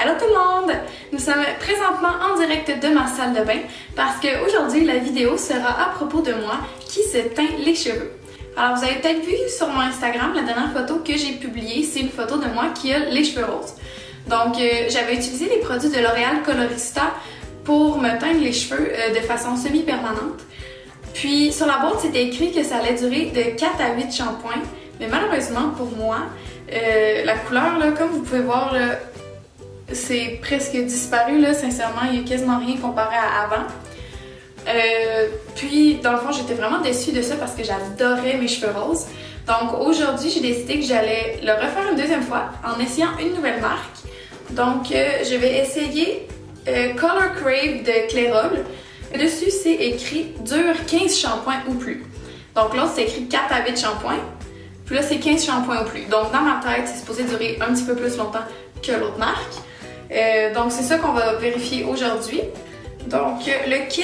Allô tout le monde! Nous sommes présentement en direct de ma salle de bain parce qu'aujourd'hui la vidéo sera à propos de moi qui se teint les cheveux. Alors vous avez peut-être vu sur mon Instagram la dernière photo que j'ai publiée, c'est une photo de moi qui a les cheveux roses. Donc j'avais utilisé les produits de L'Oréal Colorista pour me teindre les cheveux de façon semi-permanente. Puis sur la boîte c'était écrit que ça allait durer de 4 à 8 shampoings, mais malheureusement pour moi, la couleur là, comme vous pouvez voir là, c'est presque disparu là, sincèrement, il n'y a quasiment rien comparé à avant. Puis dans le fond j'étais vraiment déçue de ça parce que j'adorais mes cheveux roses. Donc aujourd'hui j'ai décidé que j'allais le refaire une deuxième fois en essayant une nouvelle marque. Donc je vais essayer Color Crave de Clairol. Dessus c'est écrit dure 15 shampoings ou plus. Donc là c'est écrit 4 à 8 shampoings. Puis là c'est 15 shampoings ou plus. Donc dans ma tête c'est supposé durer un petit peu plus longtemps que l'autre marque. Donc c'est ça qu'on va vérifier aujourd'hui. Donc le kit,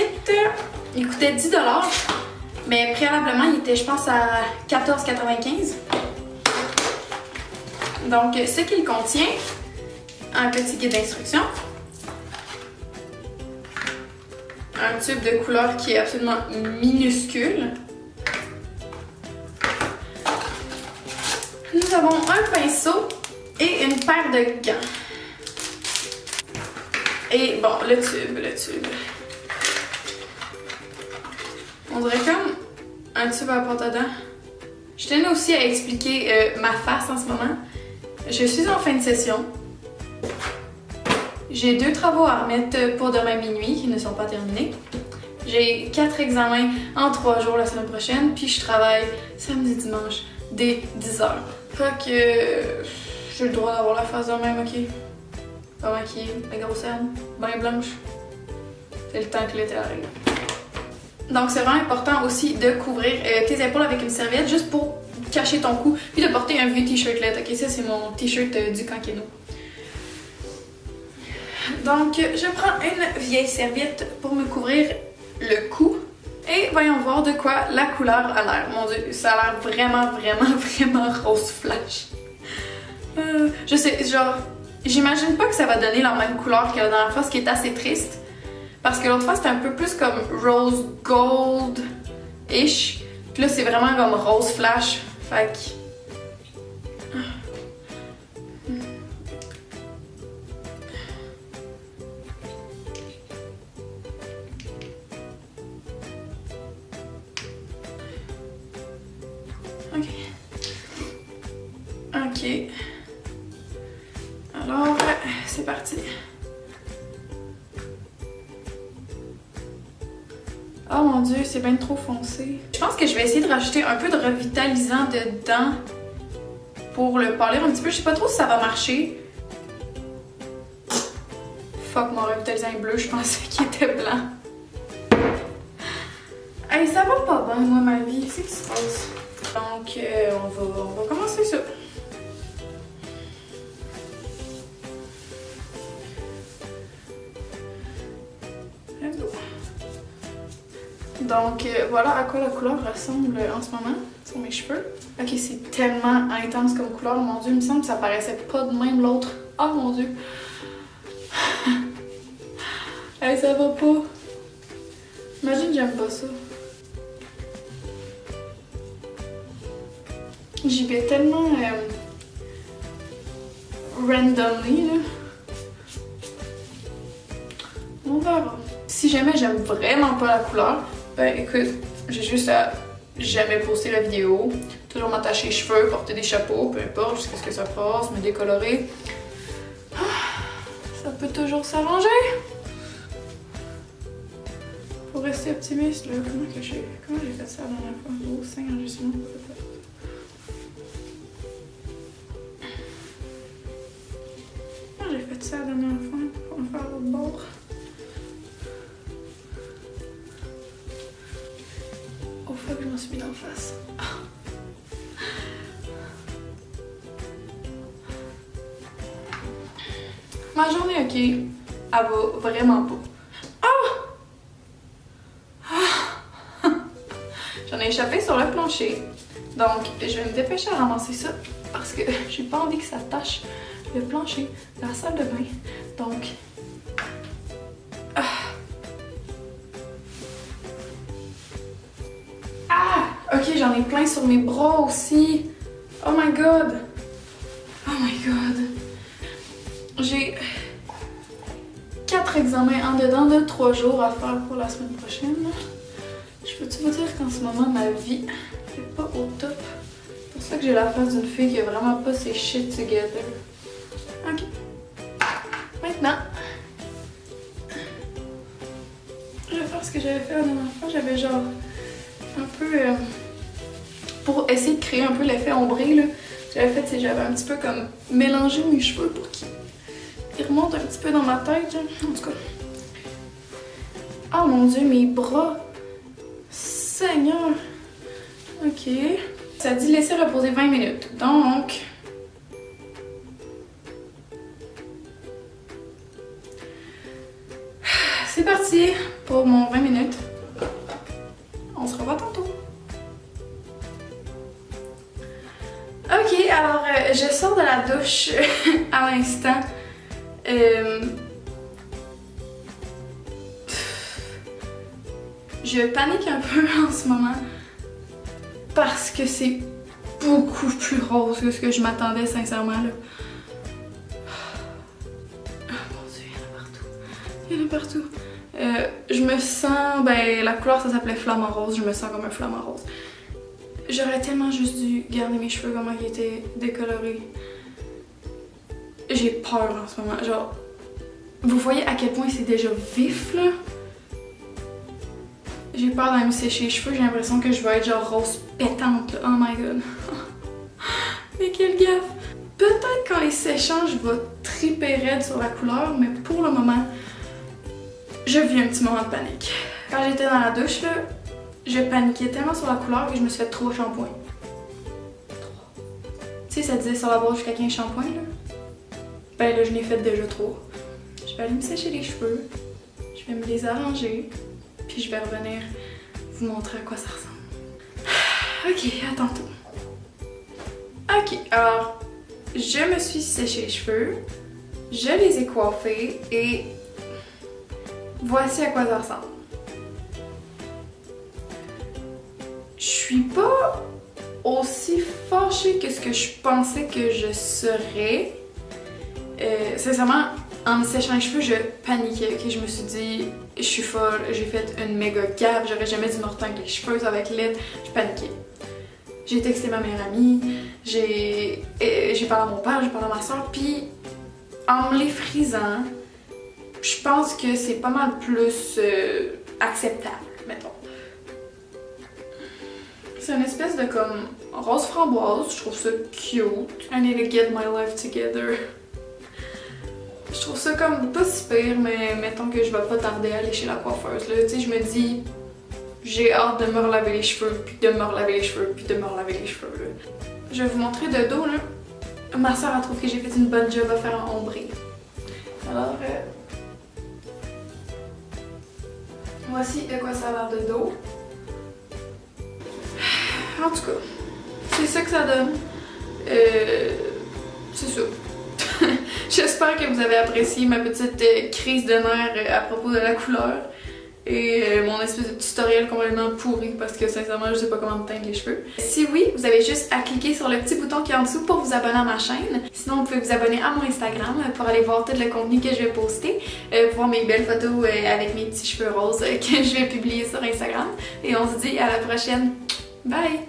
il coûtait 10$, mais préalablement il était je pense à 14,95$. Donc ce qu'il contient, un petit guide d'instruction, un tube de couleur qui est absolument minuscule. Nous avons un pinceau et une paire de gants. Et bon, le tube. On dirait comme un tube à pâte à dents. Je tenais aussi à expliquer ma face en ce moment. Je suis en fin de session. J'ai 2 travaux à remettre pour demain minuit qui ne sont pas terminés. J'ai 4 examens en 3 jours la semaine prochaine, puis je travaille samedi, dimanche dès 10h. Fait que j'ai le droit d'avoir la face de même, ok? Pas maquillée, la grosse herbe, bien blanche. C'est le temps que l'été arrive. Donc c'est vraiment important aussi de couvrir tes épaules avec une serviette juste pour cacher ton cou, puis de porter un vieux t-shirtlet. Ok, ça c'est mon t-shirt du Kankeno. Donc je prends une vieille serviette pour me couvrir le cou. Et voyons voir de quoi la couleur a l'air. Mon dieu, ça a l'air vraiment rose flash. Je sais, genre, j'imagine pas que ça va donner la même couleur que la dernière fois, ce qui est assez triste. Parce que l'autre fois c'était un peu plus comme rose gold-ish. Puis là c'est vraiment comme rose flash. Fait que... Ok. Alors, c'est parti. Oh mon dieu, c'est bien trop foncé. Je pense que je vais essayer de rajouter un peu de revitalisant dedans pour le pâlir un petit peu. Je sais pas trop si ça va marcher. Fuck, mon revitalisant est bleu, je pensais qu'il était blanc. Hey, ça va pas bien, moi, ma vie. Qu'est-ce qui se passe? Donc, on va commencer ça. Donc voilà à quoi la couleur ressemble en ce moment sur mes cheveux. Ok, c'est tellement intense comme couleur, mon dieu, il me semble que ça paraissait pas de même l'autre. Oh mon dieu. Hey, ça va pas. Imagine, j'aime pas ça. J'y vais tellement randomly là. On verra. Si jamais j'aime vraiment pas la couleur, ben écoute, j'ai juste à jamais poster la vidéo, toujours m'attacher les cheveux, porter des chapeaux, peu importe, jusqu'à ce que ça passe, me décolorer. Ça peut toujours s'arranger. Faut rester optimiste là. Comment j'ai fait ça la dernière fois? Oh Seigneur, je suis vraiment pas fait. Comment j'ai fait ça la dernière fois? Faut me faire l'autre bord. Que je m'en suis mis en face. Ma journée, ok, elle va vraiment pas. Oh! J'en ai échappé sur le plancher. Donc, je vais me dépêcher à ramasser ça parce que j'ai pas envie que ça tache le plancher de la salle de bain Donc... Ok, j'en ai plein sur mes bras aussi. Oh my god. Oh my god. J'ai 4 examens en dedans de 3 jours à faire pour la semaine prochaine. Je peux-tu vous dire qu'en ce moment, ma vie est pas au top? C'est pour ça que j'ai la face d'une fille qui a vraiment pas ses shit together. Ok. Maintenant, je vais faire ce que j'avais fait la dernière fois. J'avais genre un peu... pour essayer de créer un peu l'effet ombré, là. J'avais fait, c'est j'avais un petit peu comme mélangé mes cheveux pour qu'ils remontent un petit peu dans ma tête, là. En tout cas. Oh mon dieu, mes bras! Seigneur! Ok. Ça dit laisser reposer 20 minutes. Donc... c'est parti pour mon 20 minutes. On se revoit tantôt. Ok, alors je sors de la douche à l'instant. Je panique un peu en ce moment parce que c'est beaucoup plus rose que ce que je m'attendais sincèrement là. Oh mon dieu, il y en a partout. Je me sens, ben la couleur ça s'appelait flamant rose, je me sens comme un flamant rose. J'aurais tellement juste dû garder mes cheveux comment ils étaient décolorés. J'ai peur en ce moment, genre... Vous voyez à quel point c'est déjà vif là? J'ai peur d'aller me sécher les cheveux, j'ai l'impression que je vais être genre rose pétante là. Oh my god. Mais quelle gaffe! Peut-être quand les séchants je vais triper raide sur la couleur, mais pour le moment, je vis un petit moment de panique. Quand j'étais dans la douche là, je paniquais tellement sur la couleur que je me suis fait 3 shampoings. 3. Tu sais, ça disait sur la boîte jusqu'à 15 shampoings là. Ben là, je l'ai fait déjà 3. Je vais aller me sécher les cheveux, je vais me les arranger, puis je vais revenir vous montrer à quoi ça ressemble. Ok, à tantôt. Ok, alors, je me suis séché les cheveux, je les ai coiffés et voici à quoi ça ressemble. Je suis pas aussi fâchée que ce que je pensais que je serais. Sincèrement, en me séchant les cheveux, je paniquais. Okay? Je me suis dit, je suis folle, j'ai fait une méga gaffe, j'aurais jamais dû me retenir les cheveux, ça va être laid. Je paniquais. J'ai texté ma meilleure amie, j'ai parlé à mon père, j'ai parlé à ma soeur, puis en me les frisant, je pense que c'est pas mal plus acceptable, mettons. C'est une espèce de comme rose framboise, je trouve ça cute. I need to get my life together. Je trouve ça comme pas si pire, mais mettons que je vais pas tarder à aller chez la coiffeuse. Là, tu sais, je me dis, j'ai hâte de me relaver les cheveux, puis de me relaver les cheveux, puis de me relaver les cheveux. Là. Je vais vous montrer de dos, là. Ma soeur a trouvé que j'ai fait une bonne job à faire en ombré. Alors, voici de quoi ça a l'air de dos. En tout cas, c'est ça que ça donne. C'est ça. J'espère que vous avez apprécié ma petite crise de nerfs à propos de la couleur et mon espèce de tutoriel complètement pourri parce que sincèrement je sais pas comment me teindre les cheveux. Si oui, vous avez juste à cliquer sur le petit bouton qui est en dessous pour vous abonner à ma chaîne. Sinon vous pouvez vous abonner à mon Instagram pour aller voir tout le contenu que je vais poster, voir mes belles photos avec mes petits cheveux roses que je vais publier sur Instagram. Et on se dit à la prochaine. Bye!